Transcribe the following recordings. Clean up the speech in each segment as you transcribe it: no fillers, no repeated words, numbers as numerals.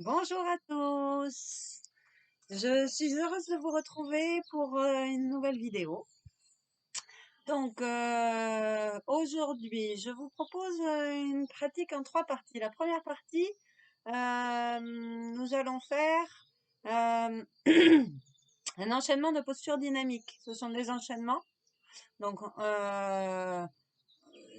Bonjour à tous. Je suis heureuse de vous retrouver pour une nouvelle vidéo. Donc aujourd'hui, je vous propose une pratique en trois parties. La première partie, nous allons faire euh, un enchaînement de postures dynamiques. Ce sont des enchaînements donc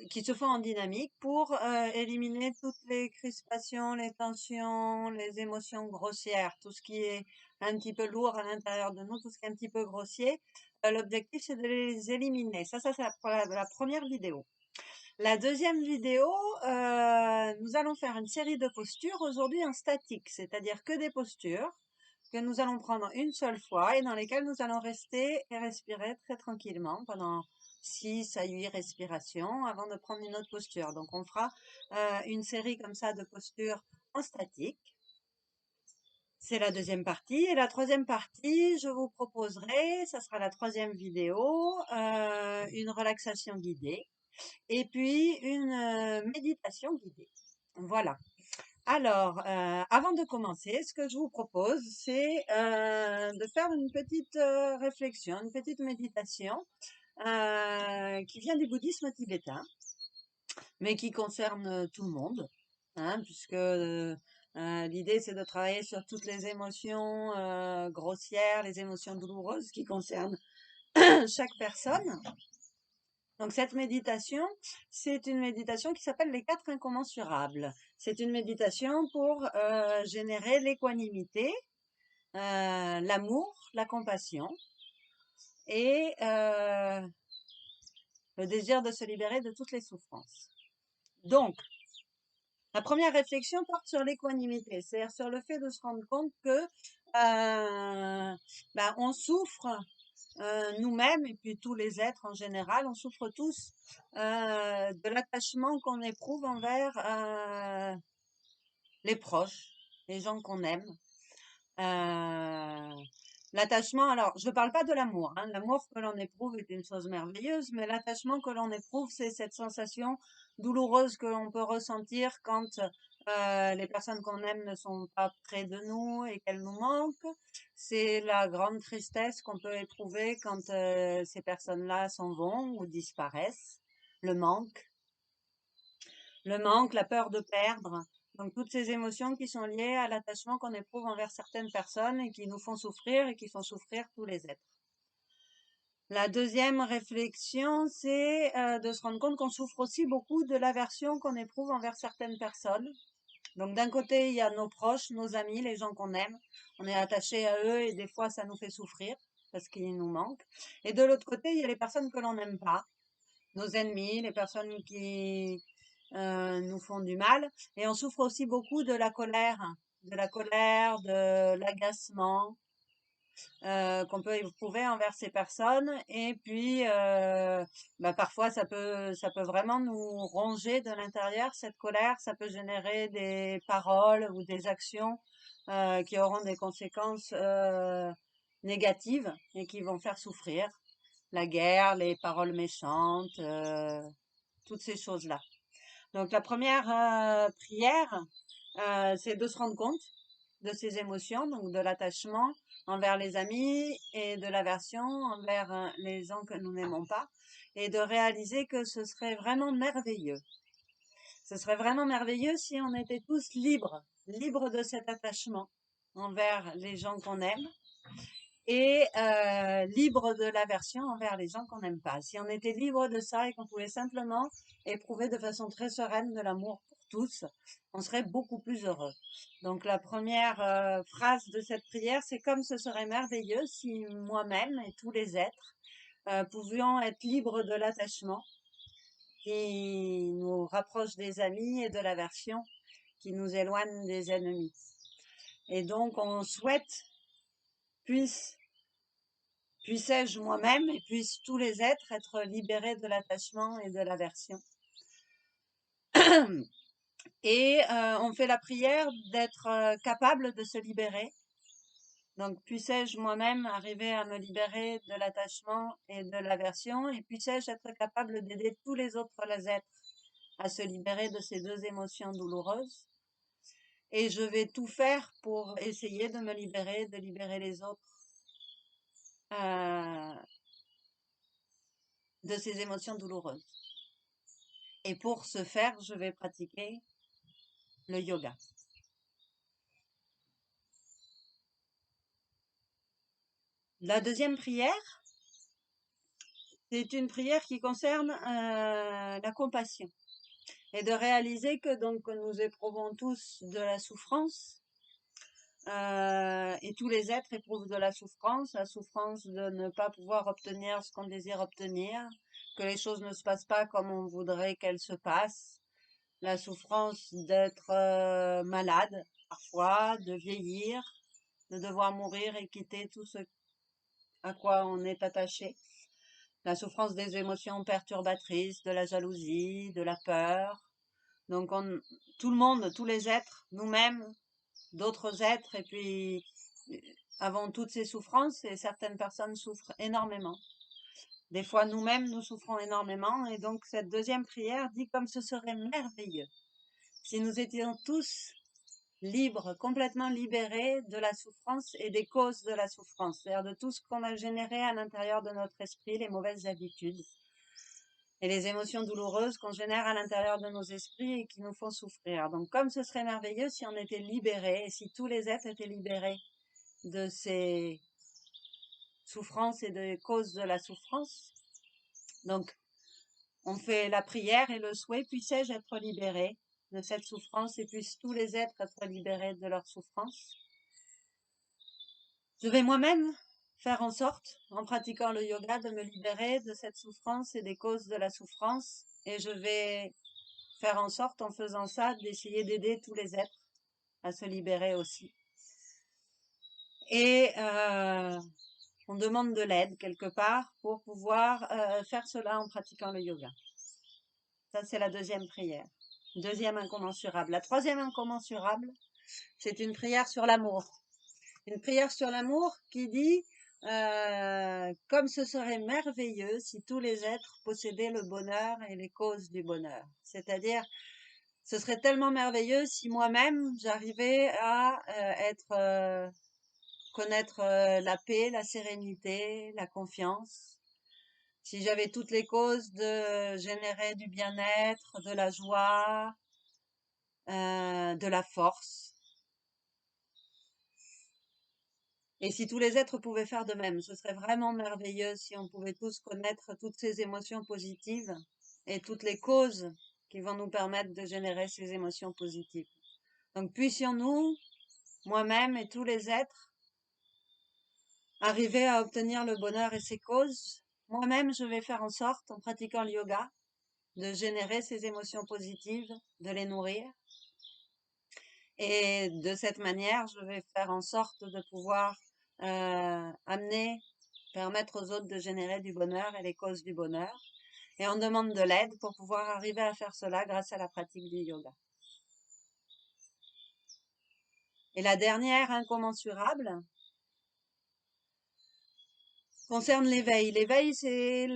qui se font en dynamique pour éliminer toutes les crispations, les tensions, les émotions grossières, tout ce qui est un petit peu lourd à l'intérieur de nous, tout ce qui est un petit peu grossier. L'objectif, c'est de les éliminer. Ça c'est la première vidéo. La deuxième vidéo, nous allons faire une série de postures aujourd'hui en statique, c'est-à-dire que des postures que nous allons prendre une seule fois et dans lesquelles nous allons rester et respirer très tranquillement pendant 6 à 8 respirations avant de prendre une autre posture. Donc on fera une série comme ça de postures en statique. C'est la deuxième partie. Et la troisième partie, je vous proposerai, ça sera la troisième vidéo, une relaxation guidée et puis une méditation guidée. Voilà. Alors, avant de commencer, ce que je vous propose, c'est de faire une petite réflexion, une petite méditation qui vient du bouddhisme tibétain, mais qui concerne tout le monde, hein, puisque l'idée, c'est de travailler sur toutes les émotions grossières, les émotions douloureuses qui concernent chaque personne. Donc cette méditation, c'est une méditation qui s'appelle les 4 incommensurables. C'est une méditation pour générer l'équanimité, l'amour, la compassion et le désir de se libérer de toutes les souffrances. Donc, la première réflexion porte sur l'équanimité, c'est-à-dire sur le fait de se rendre compte que on souffre nous-mêmes et puis tous les êtres en général, on souffre tous de l'attachement qu'on éprouve envers les proches, les gens qu'on aime. L'attachement, alors je ne parle pas de l'amour, hein. L'amour que l'on éprouve est une chose merveilleuse, mais l'attachement que l'on éprouve, c'est cette sensation douloureuse que l'on peut ressentir quand les personnes qu'on aime ne sont pas près de nous et qu'elles nous manquent. C'est la grande tristesse qu'on peut éprouver quand ces personnes-là s'en vont ou disparaissent. Le manque, le manque, la peur de perdre. Donc toutes ces émotions qui sont liées à l'attachement qu'on éprouve envers certaines personnes et qui nous font souffrir et qui font souffrir tous les êtres. La deuxième réflexion, c'est de se rendre compte qu'on souffre aussi beaucoup de l'aversion qu'on éprouve envers certaines personnes. Donc d'un côté, il y a nos proches, nos amis, les gens qu'on aime. On est attaché à eux et des fois, ça nous fait souffrir parce qu'ils nous manquent. Et de l'autre côté, il y a les personnes que l'on n'aime pas, nos ennemis, les personnes qui nous font du mal. Et on souffre aussi beaucoup de l'agacement qu'on peut éprouver envers ces personnes. Et puis, parfois, ça peut vraiment nous ronger de l'intérieur, cette colère. Ça peut générer des paroles ou des actions qui auront des conséquences négatives et qui vont faire souffrir. La guerre, les paroles méchantes, toutes ces choses-là. Donc la première prière, c'est de se rendre compte de ces émotions, donc de l'attachement envers les amis et de l'aversion envers les gens que nous n'aimons pas, et de réaliser que ce serait vraiment merveilleux. Ce serait vraiment merveilleux si on était tous libres, libres de cet attachement envers les gens qu'on aime et libre de l'aversion envers les gens qu'on n'aime pas. Si on était libre de ça et qu'on pouvait simplement éprouver de façon très sereine de l'amour pour tous, on serait beaucoup plus heureux. Donc la première phrase de cette prière, c'est comme ce serait merveilleux si moi-même et tous les êtres pouvions être libres de l'attachement qui nous rapproche des amis et de l'aversion qui nous éloigne des ennemis. Et donc on souhaite puissais-je moi-même et puissent tous les êtres être libérés de l'attachement et de l'aversion. Et on fait la prière d'être capable de se libérer. Donc puissais-je moi-même arriver à me libérer de l'attachement et de l'aversion et puissais-je être capable d'aider tous les autres êtres à se libérer de ces deux émotions douloureuses. et je vais tout faire pour essayer de me libérer, de libérer les autres euh, de ces émotions douloureuses. Et pour ce faire, je vais pratiquer le yoga. La deuxième prière, c'est une prière qui concerne la compassion et de réaliser que donc nous éprouvons tous de la souffrance et tous les êtres éprouvent de la souffrance de ne pas pouvoir obtenir ce qu'on désire obtenir, que les choses ne se passent pas comme on voudrait qu'elles se passent, la souffrance d'être malade parfois, de vieillir, de devoir mourir et quitter tout ce à quoi on est attaché. La souffrance des émotions perturbatrices, de la jalousie, de la peur. Donc tout le monde, tous les êtres, nous-mêmes, d'autres êtres, et puis avons toutes ces souffrances et certaines personnes souffrent énormément. Des fois, nous-mêmes, nous souffrons énormément et donc cette deuxième prière dit comme ce serait merveilleux si nous étions tous libres, complètement libérés de la souffrance et des causes de la souffrance, c'est-à-dire de tout ce qu'on a généré à l'intérieur de notre esprit, les mauvaises habitudes et les émotions douloureuses qu'on génère à l'intérieur de nos esprits et qui nous font souffrir. Donc comme ce serait merveilleux si on était libérés et si tous les êtres étaient libérés de ces souffrances et des causes de la souffrance. Donc on fait la prière et le souhait, puissé-je être libéré de cette souffrance et puissent tous les êtres être libérés de leur souffrance. Je vais moi-même faire en sorte, en pratiquant le yoga, de me libérer de cette souffrance et des causes de la souffrance. Et je vais faire en sorte, en faisant ça, d'essayer d'aider tous les êtres à se libérer aussi. Et on demande de l'aide quelque part pour pouvoir faire cela en pratiquant le yoga. Ça, c'est la deuxième prière. Deuxième incommensurable. La troisième incommensurable, c'est une prière sur l'amour. Une prière sur l'amour qui dit comme ce serait merveilleux si tous les êtres possédaient le bonheur et les causes du bonheur. C'est-à-dire, ce serait tellement merveilleux si moi-même j'arrivais à connaître la paix, la sérénité, la confiance. Si j'avais toutes les causes de générer du bien-être, de la joie, de la force. Et si tous les êtres pouvaient faire de même, ce serait vraiment merveilleux si on pouvait tous connaître toutes ces émotions positives et toutes les causes qui vont nous permettre de générer ces émotions positives. Donc puissions-nous, moi-même et tous les êtres, arriver à obtenir le bonheur et ses causes. Moi-même, je vais faire en sorte, en pratiquant le yoga, de générer ces émotions positives, de les nourrir. Et de cette manière, je vais faire en sorte de pouvoir permettre aux autres de générer du bonheur et les causes du bonheur. Et on demande de l'aide pour pouvoir arriver à faire cela grâce à la pratique du yoga. Et la dernière incommensurable concerne l'éveil. L'éveil, c'est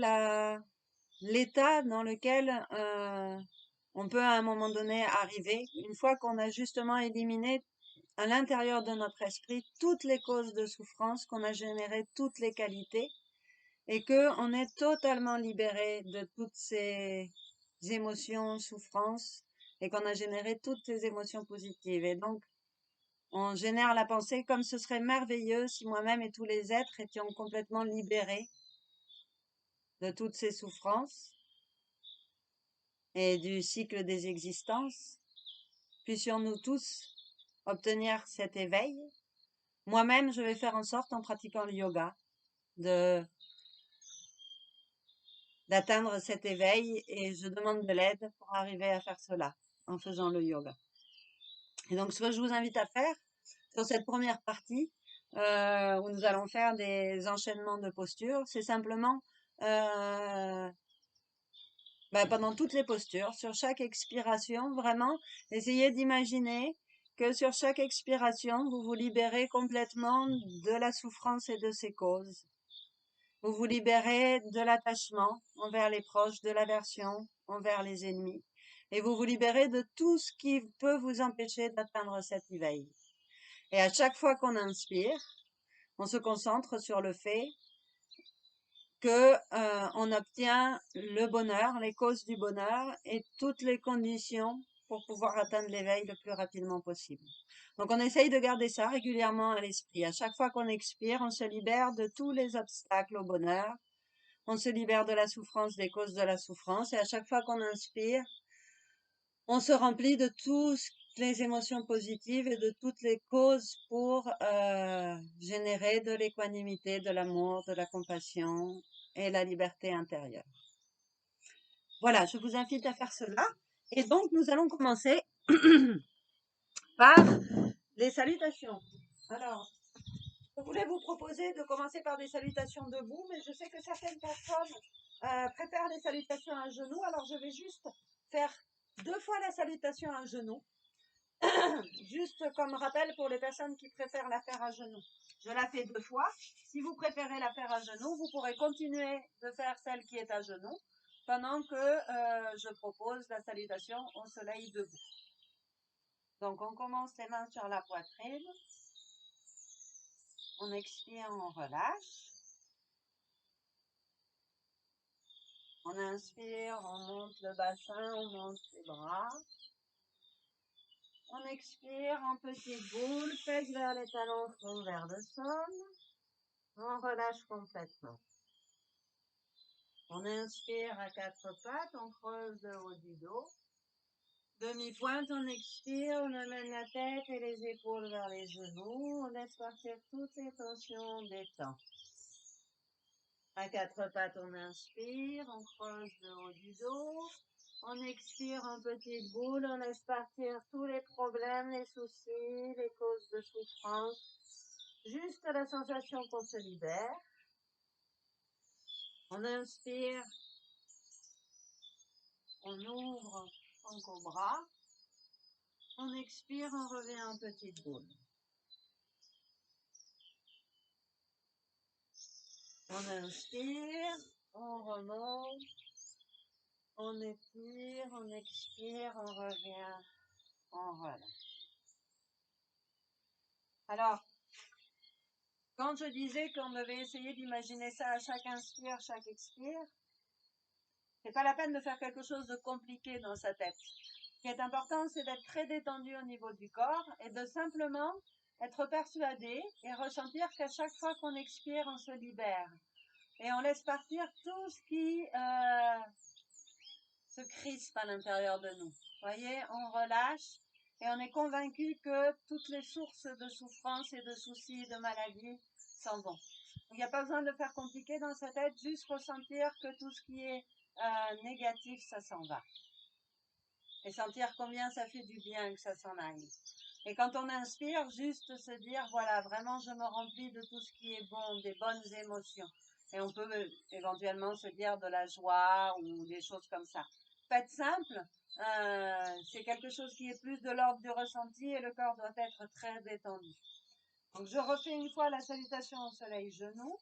l'état dans lequel on peut à un moment donné arriver, une fois qu'on a justement éliminé à l'intérieur de notre esprit toutes les causes de souffrance, qu'on a généré toutes les qualités et que on est totalement libéré de toutes ces émotions, souffrances et qu'on a généré toutes ces émotions positives. Et donc, on génère la pensée comme ce serait merveilleux si moi-même et tous les êtres étions complètement libérés de toutes ces souffrances et du cycle des existences. Puissions-nous tous obtenir cet éveil. Moi-même, je vais faire en sorte, en pratiquant le yoga, d'atteindre cet éveil et je demande de l'aide pour arriver à faire cela en faisant le yoga. Et donc, ce que je vous invite à faire sur cette première partie, où nous allons faire des enchaînements de postures, c'est simplement pendant toutes les postures, sur chaque expiration, vraiment, essayez d'imaginer que sur chaque expiration, vous vous libérez complètement de la souffrance et de ses causes. Vous vous libérez de l'attachement envers les proches, de l'aversion envers les ennemis. Et vous vous libérez de tout ce qui peut vous empêcher d'atteindre cet éveil. Et à chaque fois qu'on inspire, on se concentre sur le fait que on obtient le bonheur, les causes du bonheur et toutes les conditions pour pouvoir atteindre l'éveil le plus rapidement possible. Donc on essaye de garder ça régulièrement à l'esprit. À chaque fois qu'on expire, on se libère de tous les obstacles au bonheur, on se libère de la souffrance, des causes de la souffrance, et à chaque fois qu'on inspire, on se remplit de toutes les émotions positives et de toutes les causes pour générer de l'équanimité, de l'amour, de la compassion et la liberté intérieure. Voilà, je vous invite à faire cela. Et donc, nous allons commencer par les salutations. Alors, je voulais vous proposer de commencer par des salutations debout, mais je sais que certaines personnes préfèrent les salutations à genoux, alors je vais juste faire 2 fois la salutation à genoux. Juste comme rappel pour les personnes qui préfèrent la faire à genoux. Je la fais 2 fois. Si vous préférez la faire à genoux, vous pourrez continuer de faire celle qui est à genoux pendant que je propose la salutation au soleil debout. Donc on commence les mains sur la poitrine. On expire, on relâche. On inspire, on monte le bassin, on monte les bras. On expire en petite boule, pèse vers les talons, front vers le sol. On relâche complètement. On inspire à 4 pattes, on creuse le haut du dos. Demi-pointe, on expire, on amène la tête et les épaules vers les genoux. On laisse partir toutes les tensions, on détend. À 4 pattes, on inspire, on creuse le haut du dos. On expire en petite boule, on laisse partir tous les problèmes, les soucis, les causes de souffrance. Juste la sensation qu'on se libère. On inspire, on ouvre en cobra. On expire, on revient en petite boule. On inspire, on remonte, on étire, on expire, on revient, on relâche. Alors, quand je disais qu'on devait essayer d'imaginer ça à chaque inspire, chaque expire, c'est pas la peine de faire quelque chose de compliqué dans sa tête. Ce qui est important, c'est d'être très détendu au niveau du corps et de simplement être persuadé et ressentir qu'à chaque fois qu'on expire, on se libère. Et on laisse partir tout ce qui se crispe à l'intérieur de nous. Vous voyez, on relâche et on est convaincu que toutes les sources de souffrance et de soucis et de maladies s'en vont. Il n'y a pas besoin de faire compliqué dans sa tête, juste ressentir que tout ce qui est négatif, ça s'en va. Et sentir combien ça fait du bien que ça s'en aille. Et quand on inspire, juste se dire, voilà, vraiment je me remplis de tout ce qui est bon, des bonnes émotions. Et on peut éventuellement se dire de la joie ou des choses comme ça. Faites simple, c'est quelque chose qui est plus de l'ordre du ressenti et le corps doit être très détendu. Donc je refais une fois la salutation au soleil genou.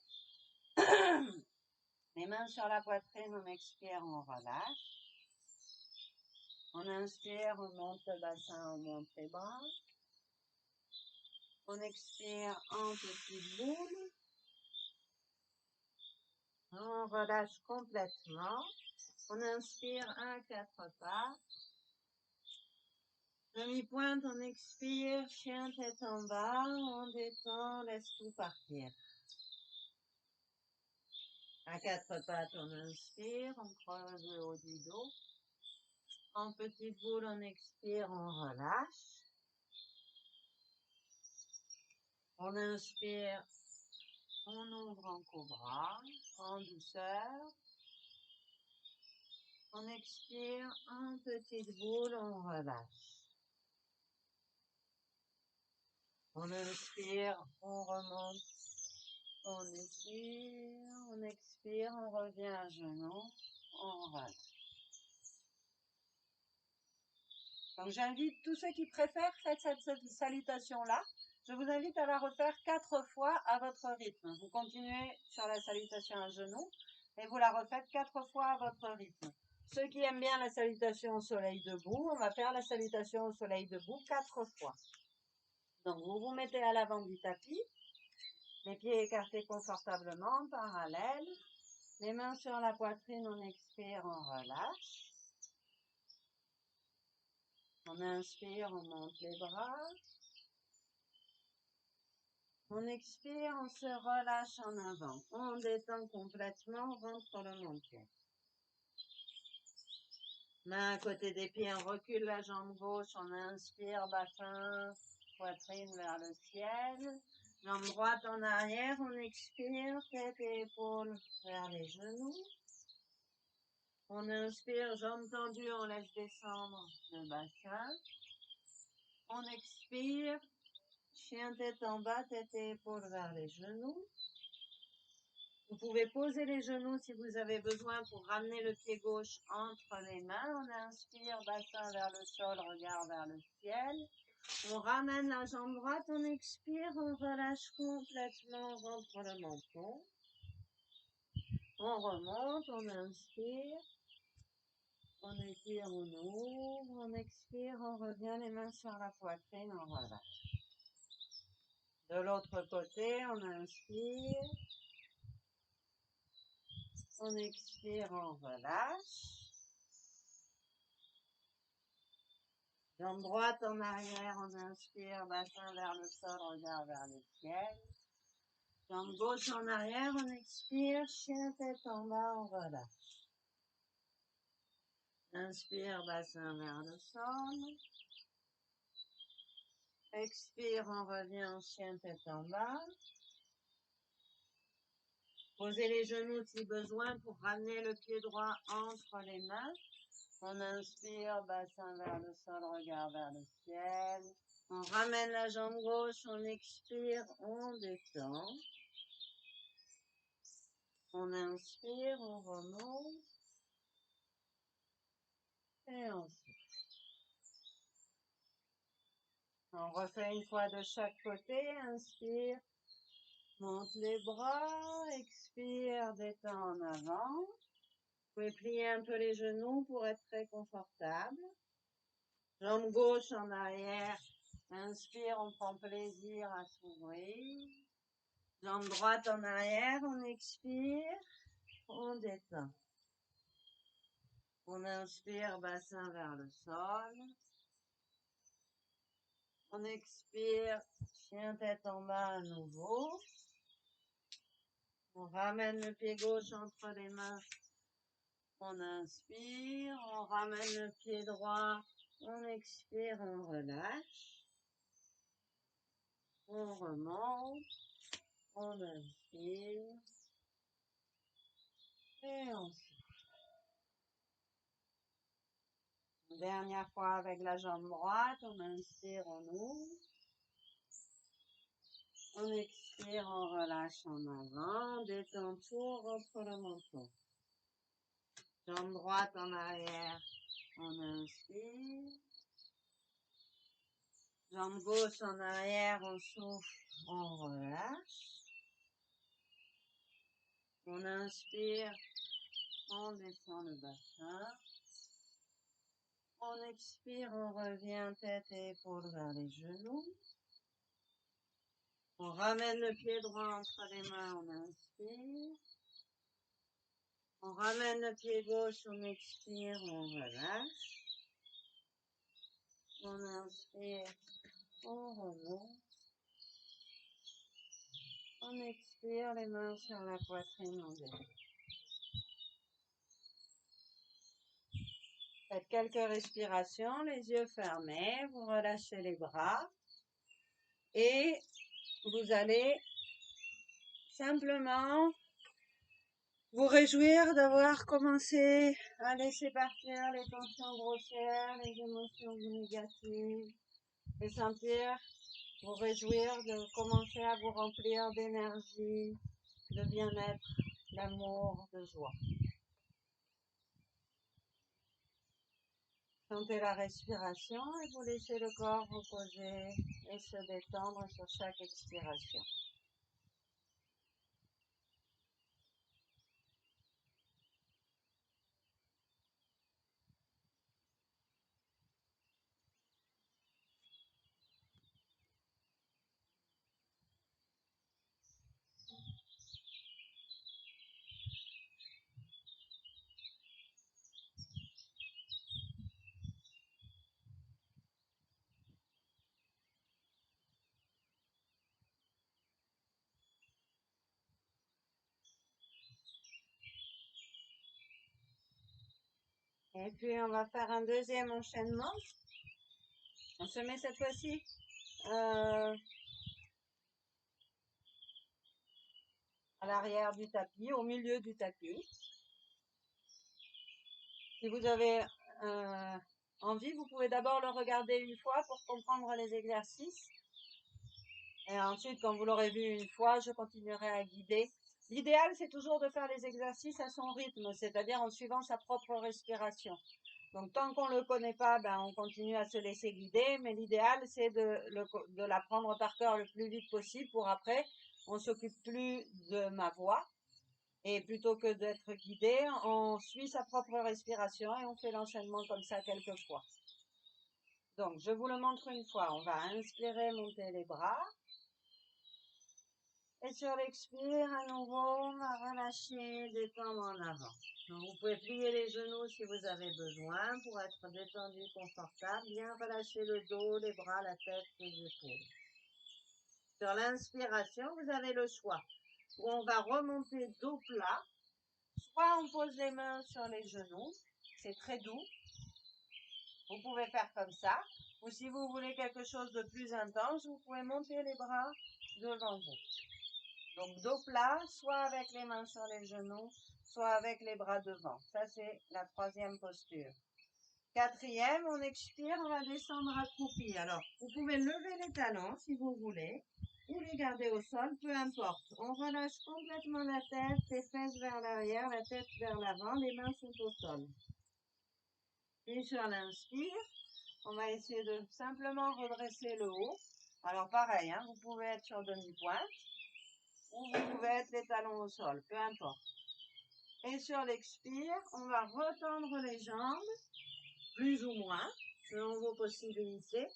Les mains sur la poitrine, on expire, on relâche. On inspire, on monte le bassin, on monte les bras. On expire en petite boule. On relâche complètement. On inspire à 4 pattes. Demi-pointe, on expire, chien tête en bas, on détend, on laisse tout partir. À 4 pattes, on inspire, on creuse le haut du dos. En petite boule, on expire, on relâche. On inspire, on ouvre en cobra, en douceur. On expire, en petite boule, on relâche. On inspire, on remonte, on étire, on expire, on revient à genoux, on relâche. Donc j'invite tous ceux qui préfèrent faire cette salutation-là. Je vous invite à la refaire 4 fois à votre rythme. Vous continuez sur la salutation à genoux et vous la refaites 4 fois à votre rythme. Ceux qui aiment bien la salutation au soleil debout, on va faire la salutation au soleil debout 4 fois. Donc, vous vous mettez à l'avant du tapis, les pieds écartés confortablement, parallèles, les mains sur la poitrine, on expire, on relâche. On inspire, on monte les bras. On expire, on se relâche en avant. On détend complètement, on rentre le menton. Main à côté des pieds, on recule la jambe gauche, on inspire, bassin, poitrine vers le ciel. Jambe droite en arrière, on expire, tête et épaules vers les genoux. On inspire, jambes tendues, on laisse descendre le bassin. On expire, chien tête en bas, tête et épaules vers les genoux. Vous pouvez poser les genoux si vous avez besoin pour ramener le pied gauche entre les mains. On inspire, bassin vers le sol, regard vers le ciel. On ramène la jambe droite, on expire, on relâche complètement, on rentre le menton. On remonte, on inspire. On étire, on ouvre, on expire, on revient les mains sur la poitrine, on relâche. De l'autre côté, on inspire. On expire, on relâche. Jambe droite en arrière, on inspire, bassin vers le sol, regard vers le ciel. Jambe gauche en arrière, on expire, chien tête en bas, on relâche. Inspire, bassin vers le sol. Expire, on revient, chien tête en bas. Posez les genoux si besoin pour ramener le pied droit entre les mains. On inspire, bassin vers le sol, regard vers le ciel. On ramène la jambe gauche, on expire, on détend. On inspire, on remonte. Et on souffle. On refait une fois de chaque côté. Inspire, monte les bras, expire, détend en avant. Vous pouvez plier un peu les genoux pour être très confortable. Jambe gauche en arrière. Inspire, on prend plaisir à s'ouvrir. Jambe droite en arrière, on expire, on détend. On inspire, bassin vers le sol. On expire, chien tête en bas à nouveau. On ramène le pied gauche entre les mains. On inspire, on ramène le pied droit. On expire, on relâche. On remonte. On inspire. Et on souffle. Dernière fois avec la jambe droite. On inspire, on ouvre. On expire, on relâche en avant. Détend tout, on rentre le menton. Jambe droite en arrière. On inspire. Jambe gauche en arrière, on souffle, on relâche. On inspire, on descend le bassin. On expire, on revient tête et épaules vers les genoux. On ramène le pied droit entre les mains, on inspire. On ramène le pied gauche, on expire, on relâche. On inspire, on remonte. On expire, les mains sur la poitrine, on détend. Faites quelques respirations, les yeux fermés, vous relâchez les bras et vous allez simplement vous réjouir d'avoir commencé à laisser partir les tensions grossières, les émotions négatives et sentir, vous réjouir de commencer à vous remplir d'énergie, de bien-être, d'amour, de joie. Sentez la respiration et vous laissez le corps reposer et se détendre sur chaque expiration. Et puis, on va faire un deuxième enchaînement. On se met cette fois-ci à l'arrière du tapis, au milieu du tapis. Si vous avez envie, vous pouvez d'abord le regarder une fois pour comprendre les exercices. Et ensuite, quand vous l'aurez vu une fois, je continuerai à guider. L'idéal, c'est toujours de faire les exercices à son rythme, c'est-à-dire en suivant sa propre respiration. Donc, tant qu'on ne le connaît pas, ben, on continue à se laisser guider, mais l'idéal, c'est de l'apprendre par cœur le plus vite possible pour après, on s'occupe plus de ma voix. Et plutôt que d'être guidé, on suit sa propre respiration et on fait l'enchaînement comme ça quelques fois. Donc, je vous le montre une fois. On va inspirer, monter les bras. Et sur l'expire, à nouveau, on va relâcher, détendre en avant. Donc, vous pouvez plier les genoux si vous avez besoin pour être détendu, confortable. Bien relâcher le dos, les bras, la tête, les épaules. Sur l'inspiration, vous avez le choix. Où on va remonter dos plat. Soit on pose les mains sur les genoux. C'est très doux. Vous pouvez faire comme ça. Ou si vous voulez quelque chose de plus intense, vous pouvez monter les bras devant vous. Donc, dos plat, soit avec les mains sur les genoux, soit avec les bras devant. Ça, c'est la troisième posture. Quatrième, on expire, on va descendre accroupi. Alors, vous pouvez lever les talons si vous voulez, ou les garder au sol, peu importe. On relâche complètement la tête, les fesses vers l'arrière, la tête vers l'avant, les mains sont au sol. Et sur l'inspire, on va essayer de simplement redresser le haut. Alors, pareil, hein, vous pouvez être sur demi-pointe, ou vous pouvez être les talons au sol, peu importe. Et sur l'expire, on va retendre les jambes, plus ou moins, selon vos possibilités.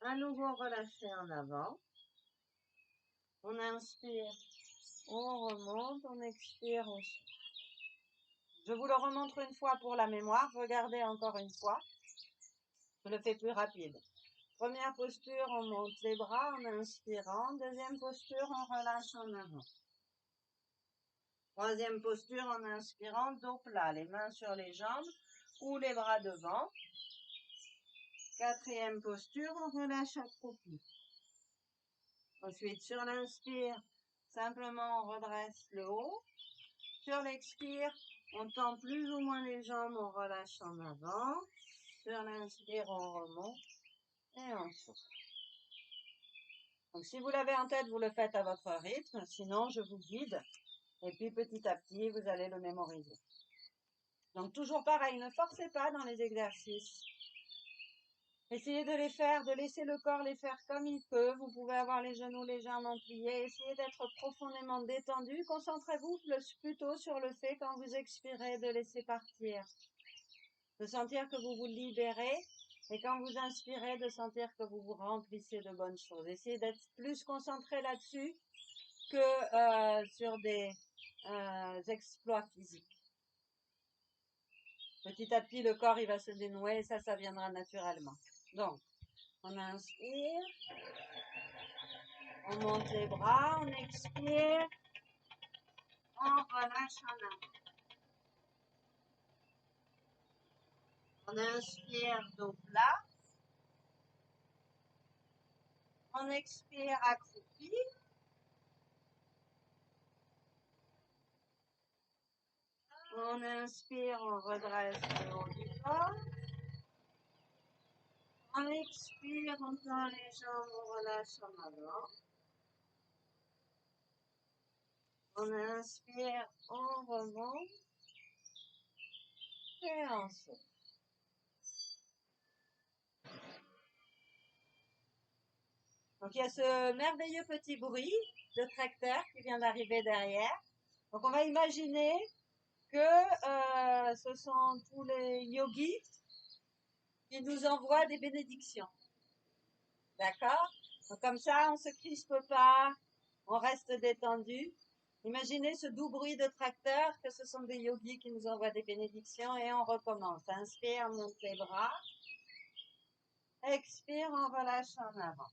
À nouveau, relâcher en avant. On inspire, on remonte, on expire, on souffle. Je vous le remontre une fois pour la mémoire. Regardez encore une fois. Je le fais plus rapide. Première posture, on monte les bras en inspirant. Deuxième posture, on relâche en avant. Troisième posture, en inspirant, dos plat, les mains sur les jambes ou les bras devant. Quatrième posture, on relâche accroupi. Ensuite, sur l'inspire, simplement on redresse le haut. Sur l'expire, on tend plus ou moins les jambes, on relâche en avant. Sur l'inspire, on remonte et on souffle. Donc, si vous l'avez en tête, vous le faites à votre rythme. Sinon, je vous guide. Et puis, petit à petit, vous allez le mémoriser. Donc, toujours pareil, ne forcez pas dans les exercices. Essayez de les faire, de laisser le corps les faire comme il peut. Vous pouvez avoir les genoux légèrement pliés. Essayez d'être profondément détendu. Concentrez-vous plutôt sur le fait, quand vous expirez, de laisser partir. De sentir que vous vous libérez. Et quand vous inspirez, de sentir que vous vous remplissez de bonnes choses. Essayez d'être plus concentré là-dessus que sur des exploits physiques. Petit à petit, le corps, il va se dénouer et ça viendra naturellement. Donc, on inspire, on monte les bras, on expire, on relâche en avant. On inspire, dos plat. On expire, accroupi. On inspire, on redresse le haut du corps. On expire, on tend les jambes, on relâche en avant. On inspire, on remonte et on souffle. Donc il y a ce merveilleux petit bruit de tracteur qui vient d'arriver derrière. Donc on va imaginer que ce sont tous les yogis qui nous envoient des bénédictions. D'accord? Donc comme ça, on se crispe pas, on reste détendu. Imaginez ce doux bruit de tracteur, que ce sont des yogis qui nous envoient des bénédictions et on recommence. Inspire, on monte les bras. Expire, on relâche en avant.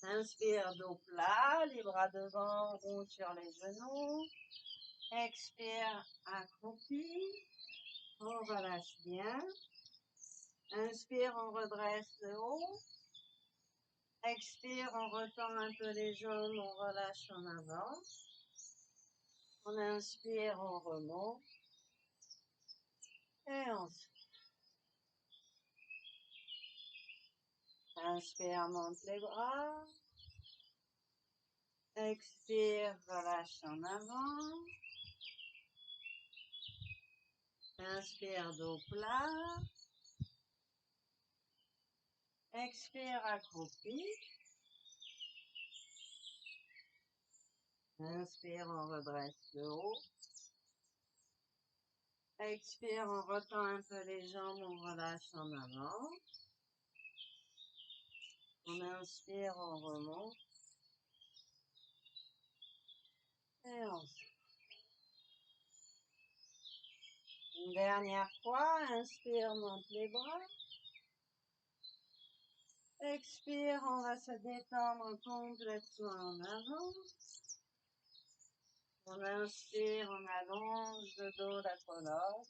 Inspire, dos plat, les bras devant ou sur les genoux. Expire, accroupi. On relâche bien. Inspire, on redresse le haut. Expire, on retend un peu les jambes, on relâche en avant. On inspire, on remonte. Et on inspire, monte les bras. Expire, relâche en avant. Inspire, dos plat. Expire, accroupi. Inspire, on redresse le haut. Expire, on retend un peu les jambes, on relâche en avant. On inspire, on remonte. Et on souffle. Une dernière fois, inspire, monte les bras. Expire, on va se détendre complètement en avant. On inspire, on allonge le dos, la colonne.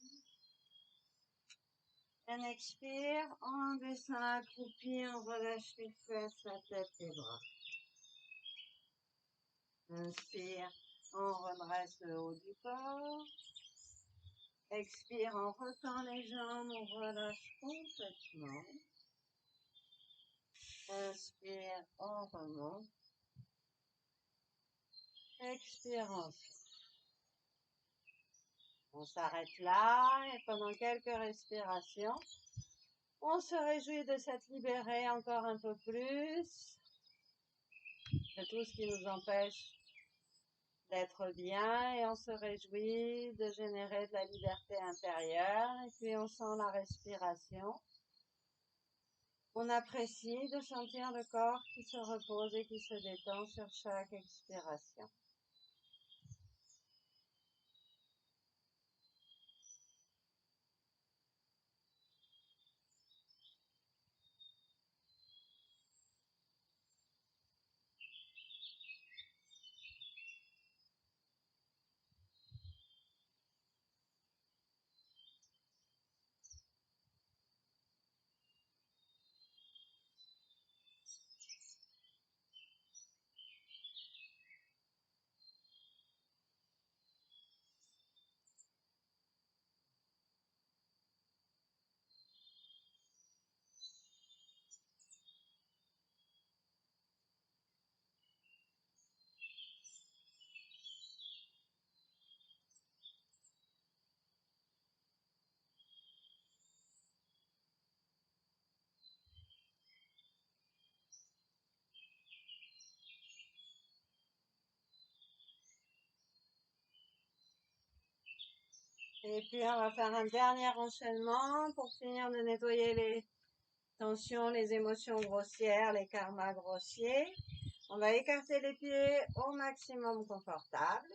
On expire, on descend accroupi, on relâche les fesses, la tête, les bras. Inspire, on redresse le haut du corps. Expire, on retend les jambes, on relâche complètement. Inspire, on remonte. Expire, on souffle. On s'arrête là et pendant quelques respirations, on se réjouit de s'être libéré encore un peu plus de tout ce qui nous empêche d'être bien et on se réjouit de générer de la liberté intérieure et puis on sent la respiration. On apprécie de sentir le corps qui se repose et qui se détend sur chaque expiration. Et puis on va faire un dernier enchaînement pour finir de nettoyer les tensions, les émotions grossières, les karmas grossiers. On va écarter les pieds au maximum confortable.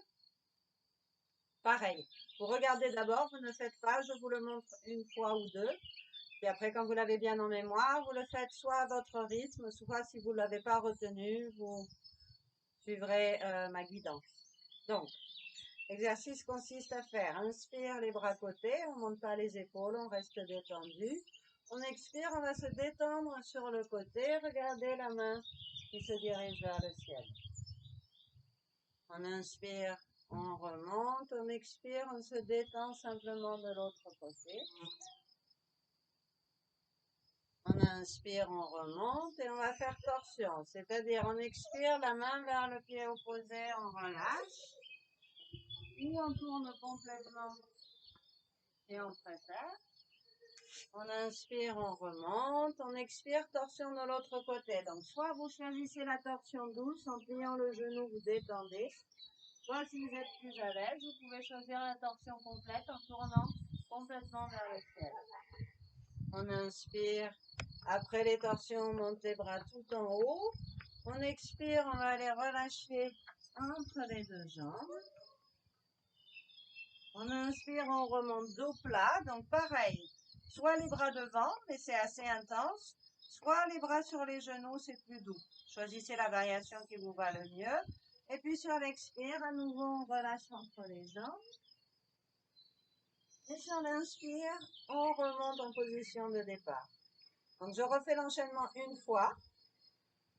Pareil, vous regardez d'abord, vous ne faites pas, je vous le montre une fois ou deux. Puis après, quand vous l'avez bien en mémoire, vous le faites soit à votre rythme, soit si vous ne l'avez pas retenu, vous suivrez ma guidance. Donc, l'exercice consiste à faire, inspire les bras côtés, on ne monte pas les épaules, on reste détendu. On expire, on va se détendre sur le côté, regardez la main qui se dirige vers le ciel. On inspire, on remonte, on expire, on se détend simplement de l'autre côté. On inspire, on remonte et on va faire torsion, c'est-à-dire on expire, la main vers le pied opposé, on relâche. Puis on tourne complètement et on préfère. On inspire, on remonte, on expire, torsion de l'autre côté. Donc soit vous choisissez la torsion douce, en pliant le genou, vous détendez. Soit si vous êtes plus à l'aise, vous pouvez choisir la torsion complète en tournant complètement vers le ciel. On inspire. Après les torsions, on monte les bras tout en haut. On expire, on va les relâcher entre les deux jambes. On inspire, on remonte dos plat. Donc pareil, soit les bras devant, mais c'est assez intense, soit les bras sur les genoux, c'est plus doux. Choisissez la variation qui vous va le mieux. Et puis sur l'expire, à nouveau, on relâche entre les jambes. Et sur l'inspire, on remonte en position de départ. Donc je refais l'enchaînement une fois.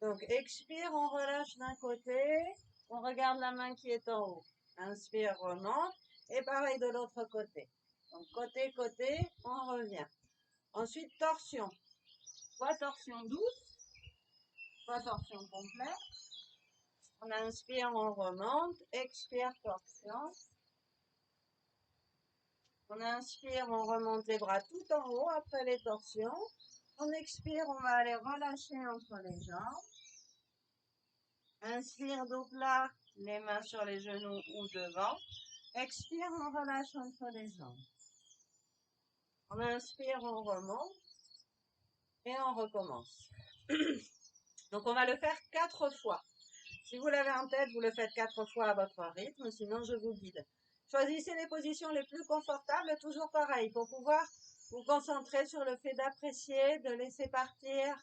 Donc expire, on relâche d'un côté, on regarde la main qui est en haut. Inspire, remonte, et pareil de l'autre côté. Donc côté, côté, on revient. Ensuite, torsion. Soit torsion douce, soit torsion complète. On inspire, on remonte, expire, torsion. On inspire, on remonte les bras tout en haut après les torsions. On expire, on va aller relâcher entre les jambes. Inspire, dos plat, les mains sur les genoux ou devant. Expire, on relâche entre les jambes. On inspire, on remonte et on recommence. Donc on va le faire 4 fois. Si vous l'avez en tête, vous le faites 4 fois à votre rythme, sinon je vous guide. Choisissez les positions les plus confortables, toujours pareil, pour pouvoir vous concentrer sur le fait d'apprécier, de laisser partir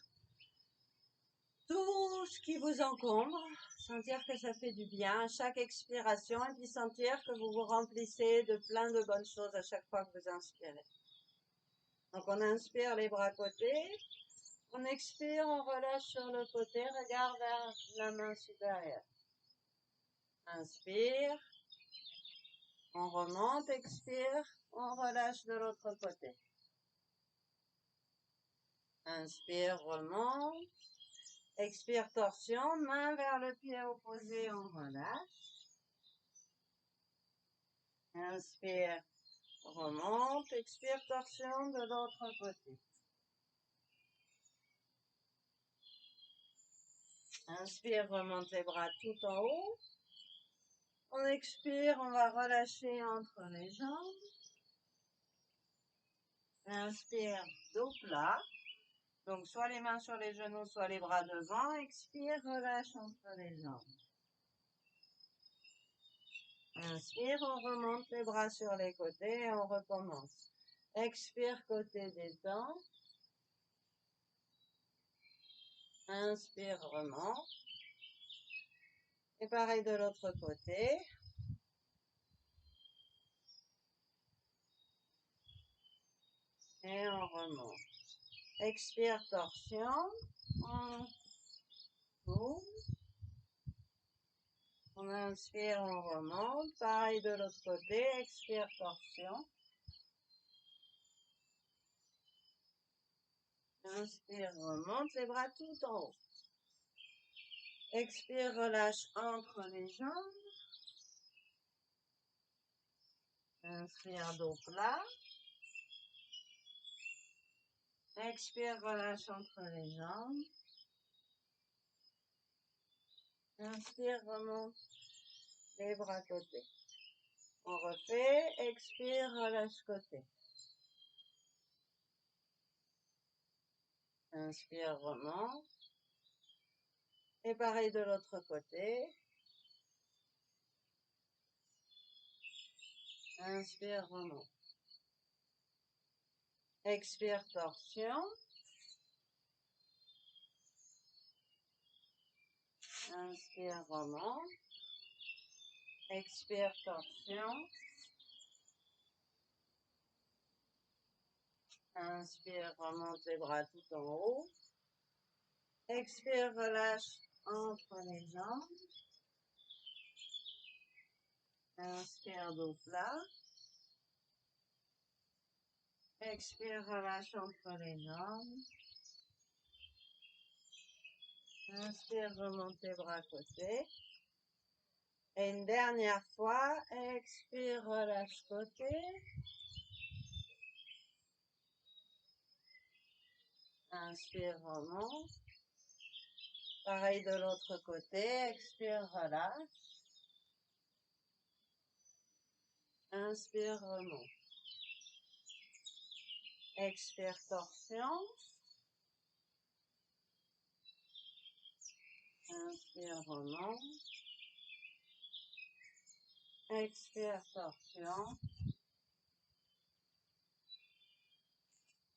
tout ce qui vous encombre, sentir que ça fait du bien à chaque expiration et puis sentir que vous vous remplissez de plein de bonnes choses à chaque fois que vous inspirez. Donc on inspire les bras côtés, on expire, on relâche sur le côté, regarde vers la main supérieure. Inspire, on remonte, expire, on relâche de l'autre côté. Inspire, remonte, expire, torsion, main vers le pied opposé, on relâche. Inspire, remonte, expire, torsion de l'autre côté. Inspire, remonte les bras tout en haut. On expire, on va relâcher entre les jambes. Inspire, dos plat. Donc, soit les mains sur les genoux, soit les bras devant. Expire, relâche entre les jambes. Inspire, on remonte les bras sur les côtés et on recommence. Expire, côté détend. Inspire, remonte. Et pareil de l'autre côté. Et on remonte. Expire, torsion. On ouvre. On inspire, on remonte. Pareil de l'autre côté. Expire, torsion. Inspire, remonte les bras tout en haut. Expire, relâche entre les jambes. Inspire, dos plat. Expire, relâche entre les jambes. Inspire, remonte les bras côté. On refait. Expire, relâche côté. Inspire, remonte. Et pareil de l'autre côté. Inspire, remonte. Expire, torsion. Inspire, remonte. Expire, torsion. Inspire, remonte les bras tout en haut. Expire, relâche entre les jambes. Inspire, dos plat. Expire, relâche entre les jambes. Inspire, remonte les bras côté. Et une dernière fois, expire, relâche côté. Inspire, remonte. Pareil de l'autre côté, expire, relâche. Inspire, remonte. Expire, torsion. Inspire, remonte. Expire, torsion.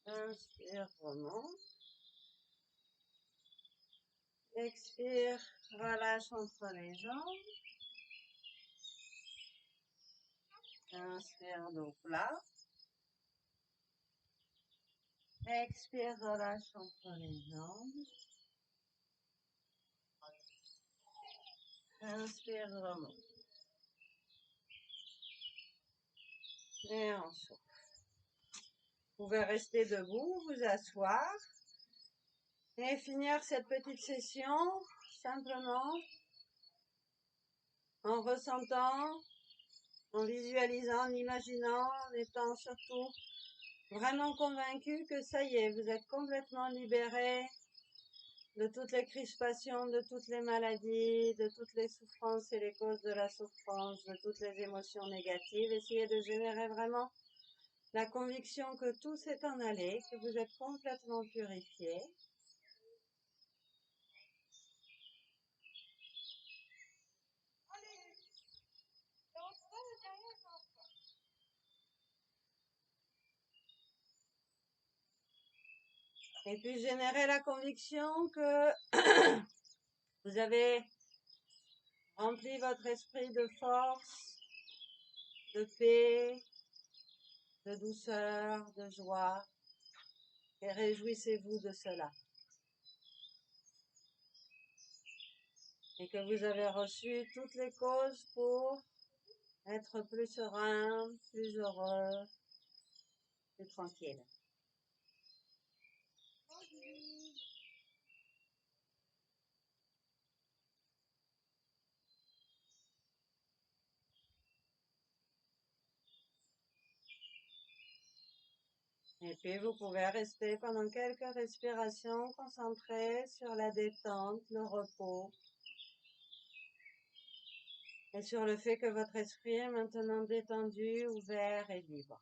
Inspire, remonte. Expire, relâche entre les jambes. Inspire, dos plat. Expire, relâche entre les jambes. Inspire, remonte. Et on souffle. Vous pouvez rester debout, vous asseoir et finir cette petite session simplement en ressentant, en visualisant, en imaginant, en étant surtout vraiment convaincu que ça y est, vous êtes complètement libéré de toutes les crispations, de toutes les maladies, de toutes les souffrances et les causes de la souffrance, de toutes les émotions négatives. Essayez de générer vraiment la conviction que tout s'est en allé, que vous êtes complètement purifié. Et puis générer la conviction que vous avez rempli votre esprit de force, de paix, de douceur, de joie. Et réjouissez-vous de cela. Et que vous avez reçu toutes les causes pour être plus serein, plus heureux, plus tranquille. Et puis vous pouvez rester pendant quelques respirations concentrées sur la détente, le repos et sur le fait que votre esprit est maintenant détendu, ouvert et libre.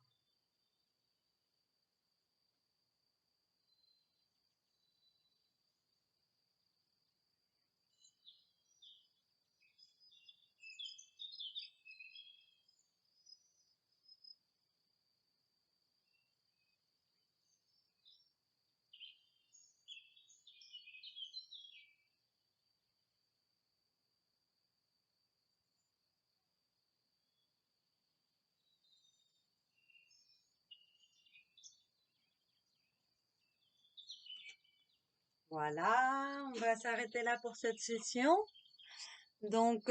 Voilà, on va s'arrêter là pour cette session. Donc,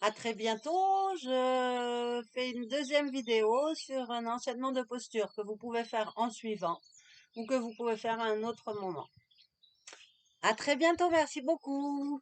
à très bientôt. Je fais une deuxième vidéo sur un enchaînement de postures que vous pouvez faire en suivant ou que vous pouvez faire à un autre moment. À très bientôt, merci beaucoup.